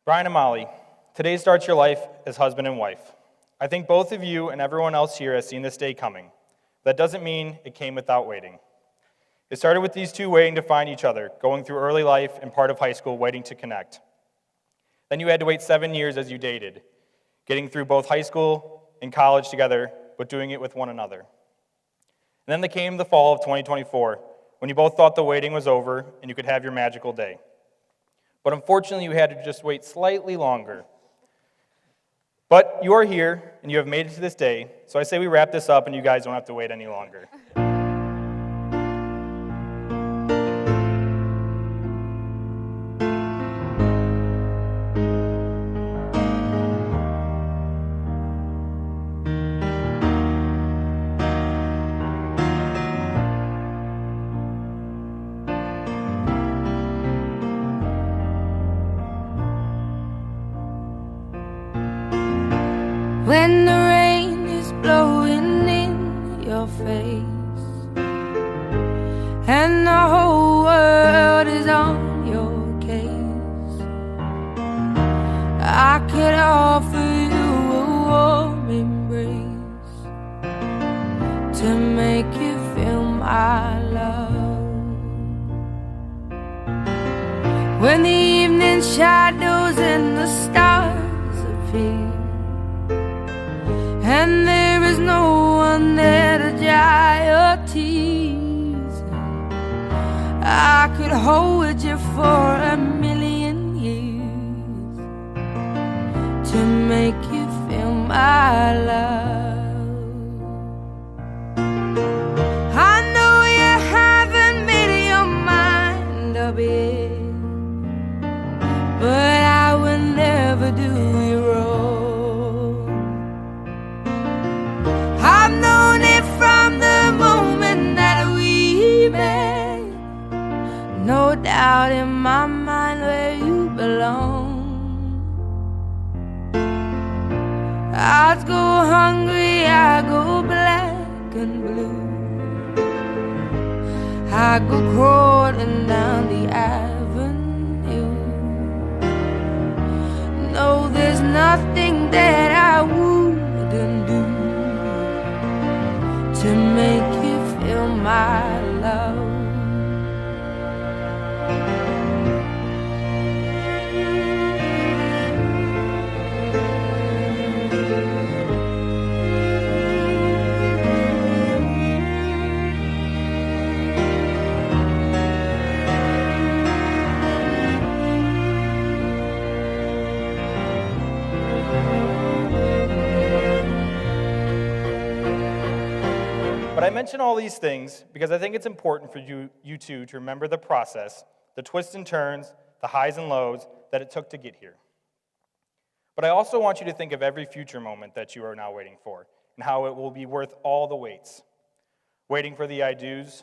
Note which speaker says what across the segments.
Speaker 1: Brian and Molly, today starts your life as husband and wife. I think both of you and everyone else here has seen this day coming. That doesn't mean it came without waiting. It started with these two waiting to find each other, going through early life and part of high school waiting to connect. Then you had to wait 7 years as you dated, getting through both high school and college together, but doing it with one another. And then there came the fall of 2024, when you both thought the waiting was over and you could have your magical day. But unfortunately, you had to just wait slightly longer. But you are here, and you have made it to this day, so I say we wrap this up and you guys don't have to wait any longer.
Speaker 2: When the rain is blowing in your face and the whole world is on your case, I could offer you a warm embrace to make you feel my love. When the evening shadows and the stars appear and there is no one there to dry your tears, I could hold you for a million years to make you feel my love. I know you haven't made your mind up yet, but I will never do you wrong. I've known it from the moment that we met, no doubt in my mind where you belong. I'd go hungry, I go black and blue, I go crawling down the avenue. No, there's nothing that I wouldn't do to make you feel my love.
Speaker 1: But I mention all these things because I think it's important for you two to remember the process, the twists and turns, the highs and lows that it took to get here. But I also want you to think of every future moment that you are now waiting for and how it will be worth all the waits. Waiting for the I do's,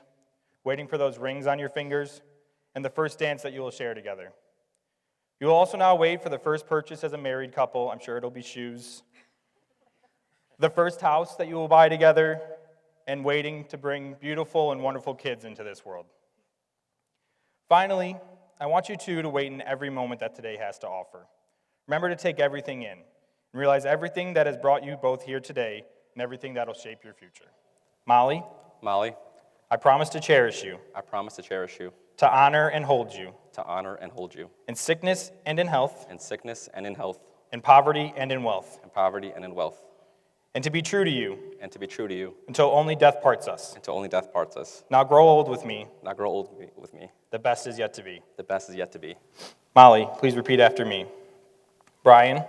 Speaker 1: waiting for those rings on your fingers, and the first dance that you will share together. You will also now wait for the first purchase as a married couple. I'm sure it'll be shoes. The first house that you will buy together, and waiting to bring beautiful and wonderful kids into this world. Finally, I want you two to wait in every moment that today has to offer. Remember to take everything in and realize everything that has brought you both here today and everything that will shape your future. Molly, I promise to cherish you.
Speaker 3: I promise to cherish you.
Speaker 1: To honor and hold you.
Speaker 3: To honor and hold you.
Speaker 1: In sickness and in health.
Speaker 3: In sickness and in health.
Speaker 1: In poverty and in wealth.
Speaker 3: In poverty and in wealth.
Speaker 1: And to be true to you.
Speaker 3: And to be true to you.
Speaker 1: Until only death parts us.
Speaker 3: Until only death parts us.
Speaker 1: Now grow old with me.
Speaker 3: Now grow old with me.
Speaker 1: The best is yet to be.
Speaker 3: The best is yet to be.
Speaker 1: Molly, please repeat after me. Brian,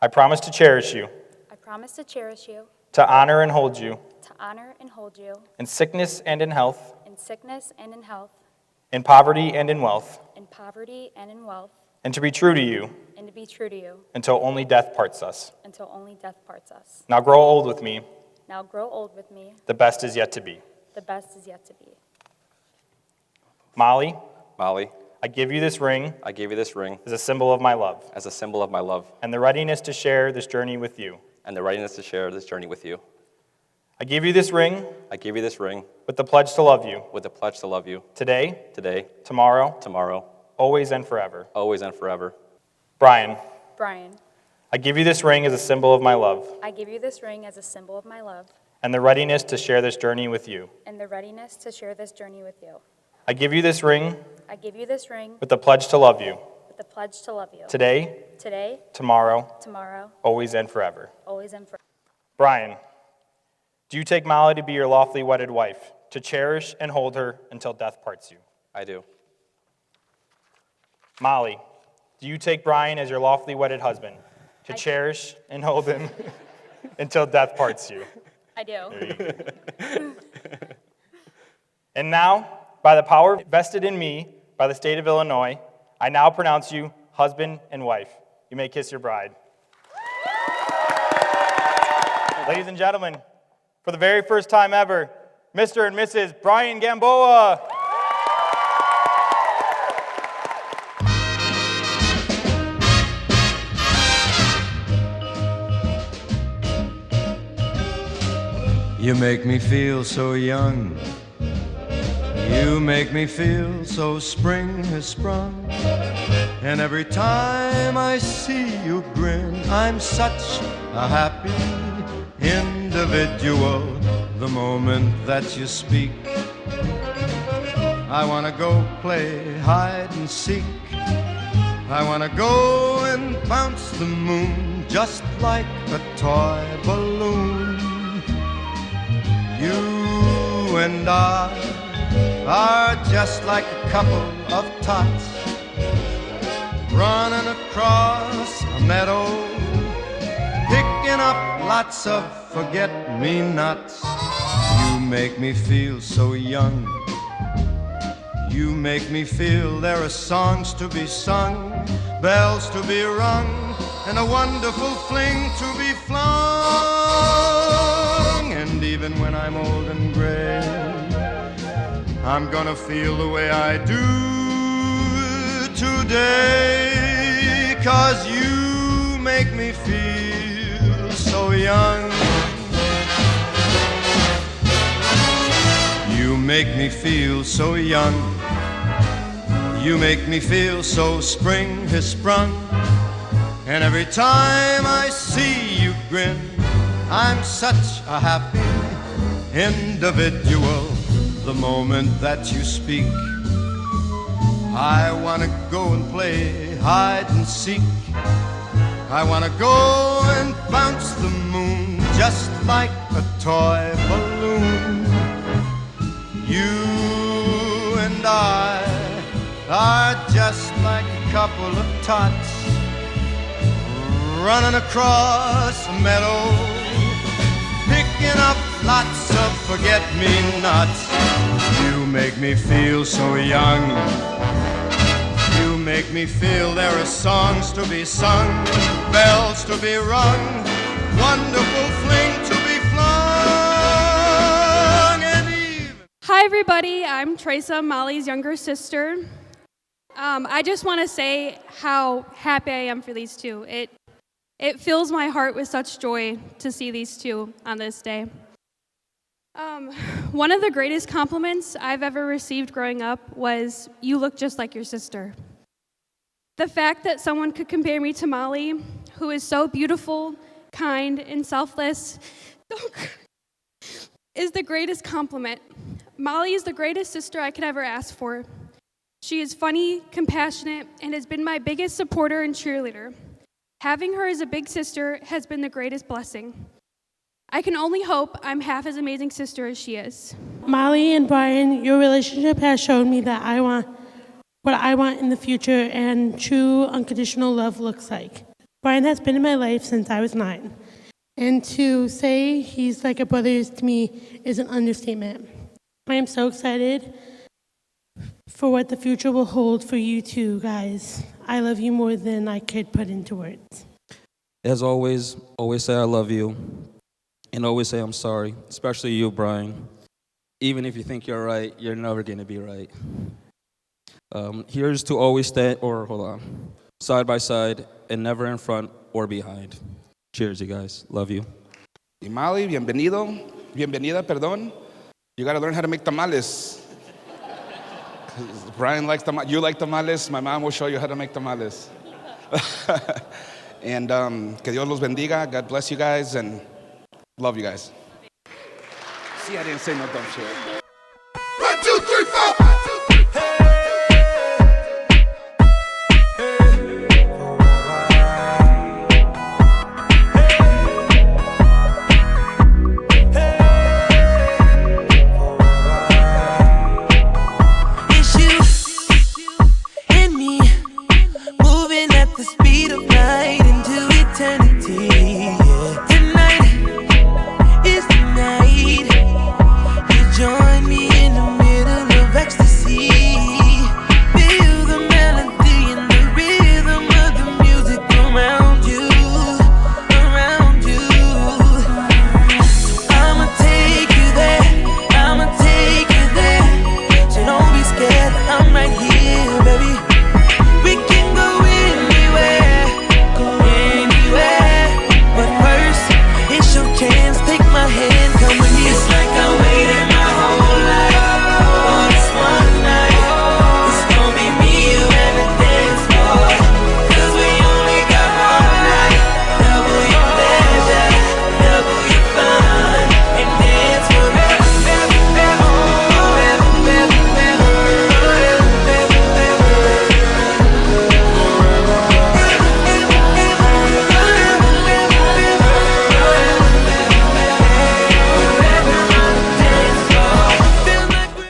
Speaker 1: I promise to cherish you.
Speaker 4: I promise to cherish you.
Speaker 1: To honor and hold you.
Speaker 4: To honor and hold you.
Speaker 1: In sickness and in health.
Speaker 4: In sickness and in health.
Speaker 1: In poverty and in wealth.
Speaker 4: In poverty and in wealth.
Speaker 1: And to be true to you.
Speaker 4: And to be true to you.
Speaker 1: Until only death parts us.
Speaker 4: Until only death parts us.
Speaker 1: Now grow old with me.
Speaker 4: Now grow old with me.
Speaker 1: The best is yet to be.
Speaker 4: The best is yet to be.
Speaker 1: Molly,
Speaker 3: I
Speaker 1: give you this ring.
Speaker 3: I give you this ring
Speaker 1: as a symbol of my love.
Speaker 3: As a symbol of my love.
Speaker 1: And the readiness to share this journey with you.
Speaker 3: And the readiness to share this journey with you.
Speaker 1: I give you this ring.
Speaker 3: I give you this ring.
Speaker 1: With the pledge to love you.
Speaker 3: With the pledge to love you.
Speaker 1: Today.
Speaker 3: Today.
Speaker 1: Tomorrow.
Speaker 3: Tomorrow.
Speaker 1: Always and forever.
Speaker 3: Always and forever.
Speaker 1: Brian,
Speaker 4: Brian,
Speaker 1: I give you this ring as a symbol of my love
Speaker 4: I give you this ring as a symbol of my love
Speaker 1: and the readiness to share this journey with you.
Speaker 4: and the readiness to share this journey with you.
Speaker 1: I give you this ring
Speaker 4: I give you this ring
Speaker 1: with the pledge to love you
Speaker 4: with the pledge to love you.
Speaker 1: today,
Speaker 4: Today,
Speaker 1: tomorrow,
Speaker 4: tomorrow,
Speaker 1: always and forever.
Speaker 4: always and forever.
Speaker 1: Brian, do you take Molly to be your lawfully wedded wife, to cherish and hold her until death parts you?
Speaker 3: I do.
Speaker 1: Molly, do you take Brian as your lawfully wedded husband, to cherish and hold him until death parts you?
Speaker 4: I do.
Speaker 1: And now, by the power vested in me by the state of Illinois, I now pronounce you husband and wife. You may kiss your bride. Ladies and gentlemen, for the very first time ever, Mr. and Mrs. Brian Gamboa.
Speaker 5: You make me feel so young. You make me feel so spring has sprung. And every time I see you grin, I'm such a happy individual. The moment that you speak, I wanna go play hide and seek. I wanna go and bounce the moon just like a toy balloon. You and I are just like a couple of tots running across a meadow, picking up lots of forget-me-nots. You make me feel so young. You make me feel there are songs to be sung, bells to be rung, and a wonderful fling to be flung. And even when I'm old and gray, I'm gonna feel the way I do today, 'cause you make me feel so young. You make me feel so young. You make me feel so spring has sprung. And every time I see you grin, I'm such a happy individual. The moment that you speak, I wanna go and play hide and seek. I wanna go and bounce the moon just like a toy balloon. You and I are just like a couple of tots running across a meadow, picking up lots of forget-me-nots. You make me feel so young. You make me feel there are songs to be sung, bells to be rung, wonderful fling to be flung, and even...
Speaker 6: Hi, everybody. I'm Teresa, Molly's younger sister. I just want to say how happy I am for these two. It fills my heart with such joy to see these two on this day. One of the greatest compliments I've ever received growing up was, "You look just like your sister." The fact that someone could compare me to Molly, who is so beautiful, kind, and selfless, is the greatest compliment. Molly is the greatest sister I could ever ask for. She is funny, compassionate, and has been my biggest supporter and cheerleader. Having her as a big sister has been the greatest blessing. I can only hope I'm half as amazing sister as she is.
Speaker 7: Molly and Brian, your relationship has shown me that I want what I want in the future and true unconditional love looks like. Brian has been in my life since I was 9. And to say he's like a brother to me is an understatement. I am so excited for what the future will hold for you two guys. I love you more than I could put into words.
Speaker 8: As always say I love you, and always say I'm sorry, especially you, Brian. Even if you think you're right, you're never going to be right. Here's to always stand, side by side, and never in front or behind. Cheers, you guys. Love you.
Speaker 9: Y Molly, bienvenida, perdón. You got to learn how to make tamales. Brian likes tamales. You like tamales. My mom will show you how to make tamales. And que Dios los bendiga. God bless you guys and love you guys. See, I didn't say no dumb shit.
Speaker 5: 1, 2, 3, 4.
Speaker 2: It's you and me moving at the speed of light into eternity.